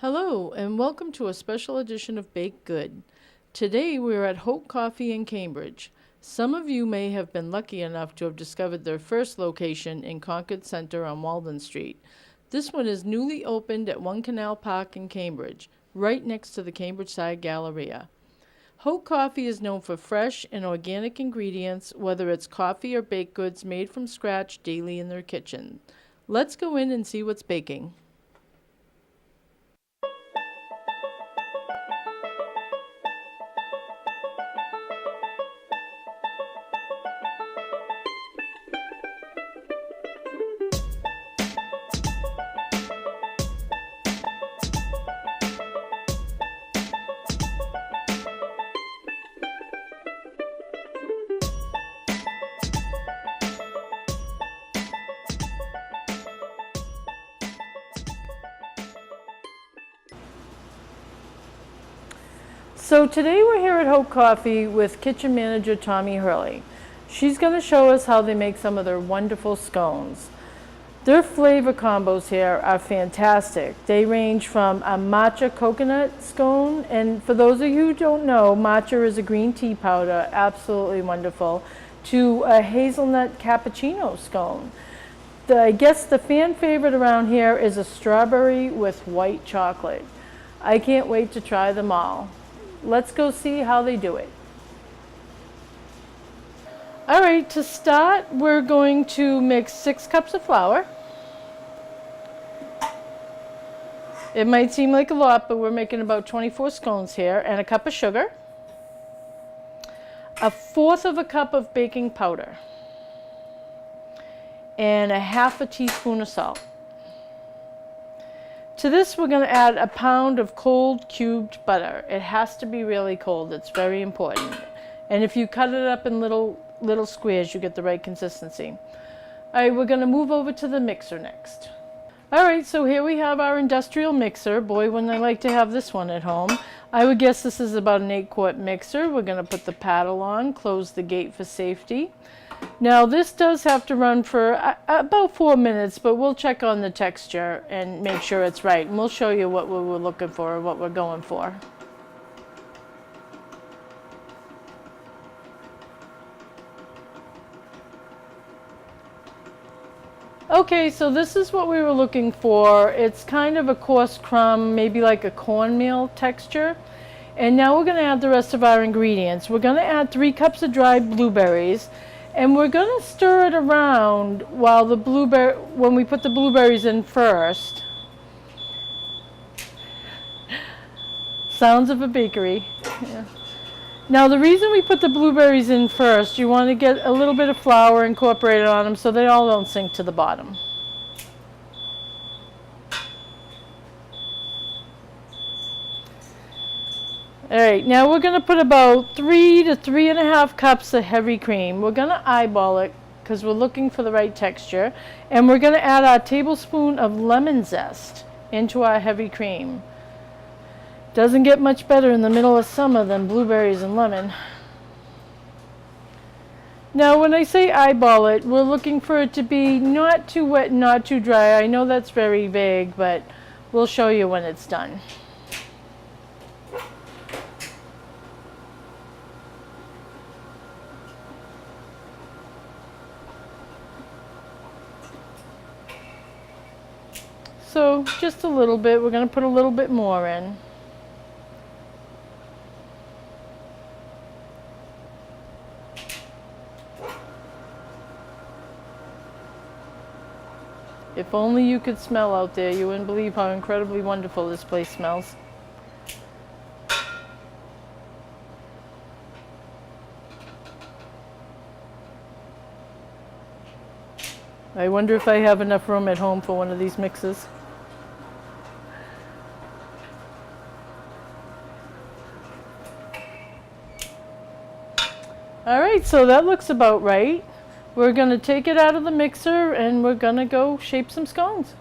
Hello, and welcome to a special edition of Baked Good. Today we're at Haute Coffee in Cambridge. Some of you may have been lucky enough to have discovered their first location in Concord Center on Walden Street. This one is newly opened at One Canal Park in Cambridge, right next to the Cambridge Side Galleria. Haute Coffee is known for fresh and organic ingredients, whether it's coffee or baked goods made from scratch daily in their kitchen. Let's go in and see what's baking. So today we're here at Haute Coffee with kitchen manager Tommy Hurley. She's going to show us how they make some of their wonderful scones. Their flavor combos here are fantastic. They range from a matcha coconut scone, and for those of you who don't know, matcha is a green tea powder, absolutely wonderful, to a hazelnut cappuccino scone. I guess the fan favorite around here is a strawberry with white chocolate. I can't wait to try them all. Let's go see how they do it. All right, to start, we're going to mix 6 cups of flour. It might seem like a lot, but we're making about 24 scones here, and a cup of sugar, 1/4 of a cup of baking powder, and 1/2 teaspoon of salt. To this, we're going to add 1 pound of cold cubed butter. It has to be really cold. It's very important. And if you cut it up in little squares, you get the right consistency. All right, we're going to move over to the mixer next. All right, so here we have our industrial mixer. Boy, wouldn't I like to have this one at home. I would guess this is about an 8-quart mixer. We're going to put the paddle on, close the gate for safety. Now this does have to run for about 4 minutes, but we'll check on the texture and make sure it's right. And we'll show you what we were looking for or what we're going for. Okay, so this is what we were looking for. It's kind of a coarse crumb, maybe like a cornmeal texture. And now we're going to add the rest of our ingredients. We're going to add 3 cups of dried blueberries. And we're going to stir it around while when we put the blueberries in first. Sounds of a bakery. Yeah. Now the reason we put the blueberries in first, you want to get a little bit of flour incorporated on them so they all don't sink to the bottom. All right, now we're going to put about 3 to 3.5 cups of heavy cream. We're going to eyeball it because we're looking for the right texture. And we're going to add our tablespoon of lemon zest into our heavy cream. Doesn't get much better in the middle of summer than blueberries and lemon. Now when I say eyeball it, we're looking for it to be not too wet, not too dry. I know that's very vague, but we'll show you when it's done. So just a little bit. We're going to put a little bit more in. If only you could smell out there, you wouldn't believe how incredibly wonderful this place smells. I wonder if I have enough room at home for one of these mixes. All right, so that looks about right. We're going to take it out of the mixer and we're going to go shape some scones.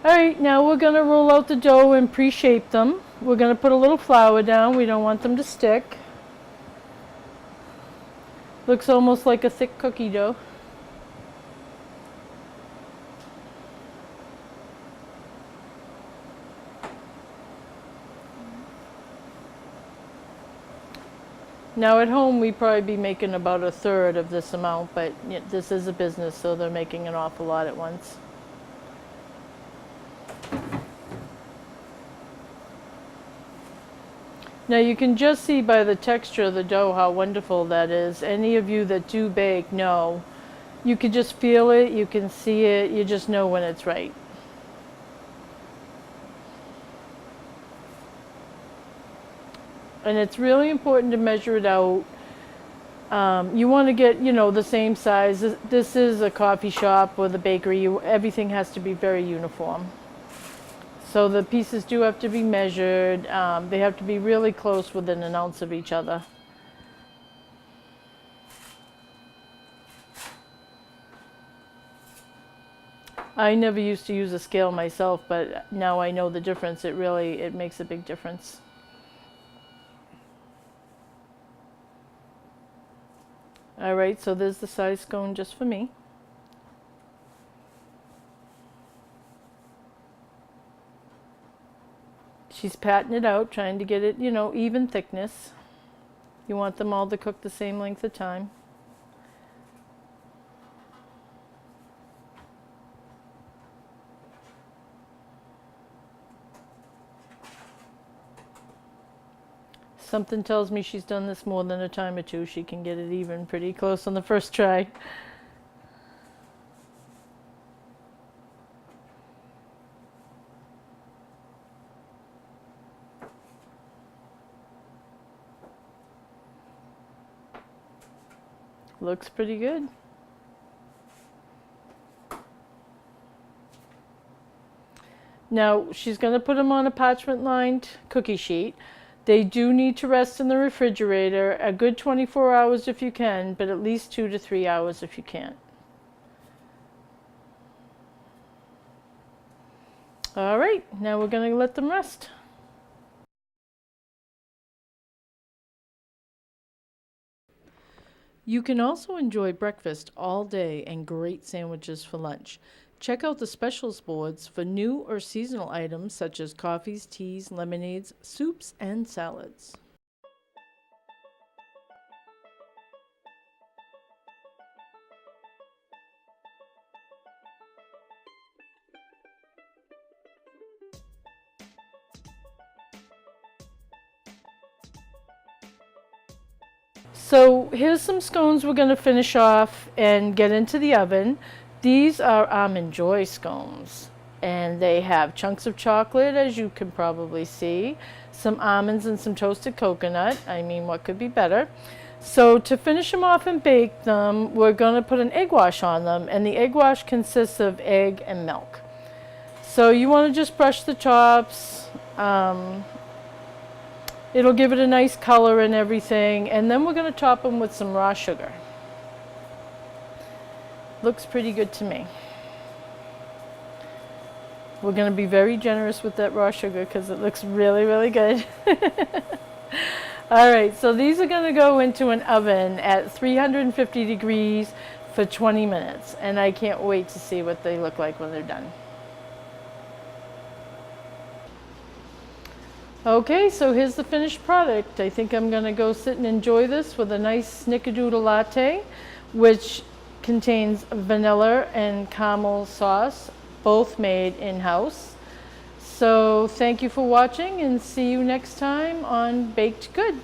All right, now we're going to roll out the dough and pre-shape them. We're going to put a little flour down. We don't want them to stick. Looks almost like a thick cookie dough. Now at home we'd probably be making about a third of this amount, but this is a business, so they're making an awful lot at once. Now you can just see by the texture of the dough how wonderful that is. Any of you that do bake know. You can just feel it, you can see it, you just know when it's right. And it's really important to measure it out. You want to get, the same size. This is a coffee shop or the bakery. Everything has to be very uniform. So the pieces do have to be measured. They have to be really close, within an ounce of each other. I never used to use a scale myself, but now I know the difference. It makes a big difference. All right, so there's the size scone just for me. She's patting it out, trying to get it, even thickness. You want them all to cook the same length of time. Something tells me she's done this more than a time or two. She can get it even pretty close on the first try. Looks pretty good. Now she's going to put them on a parchment-lined cookie sheet. They do need to rest in the refrigerator a good 24 hours if you can, but at least 2 to 3 hours if you can't. All right, now we're going to let them rest. You can also enjoy breakfast all day and great sandwiches for lunch. Check out the specials boards for new or seasonal items such as coffees, teas, lemonades, soups, and salads. So here's some scones we're going to finish off and get into the oven. These are Almond Joy scones, and they have chunks of chocolate, as you can probably see, some almonds and some toasted coconut. I mean, what could be better? So to finish them off and bake them, we're going to put an egg wash on them, and the egg wash consists of egg and milk. So you want to just brush the tops. It'll give it a nice color and everything, and then we're going to top them with some raw sugar. Looks pretty good to me. We're going to be very generous with that raw sugar because it looks really, really good. All right, so these are going to go into an oven at 350 degrees for 20 minutes, and I can't wait to see what they look like when they're done. Okay, so here's the finished product. I think I'm going to go sit and enjoy this with a nice snickerdoodle latte, which contains vanilla and caramel sauce, both made in-house. So thank you for watching, and see you next time on Baked Good.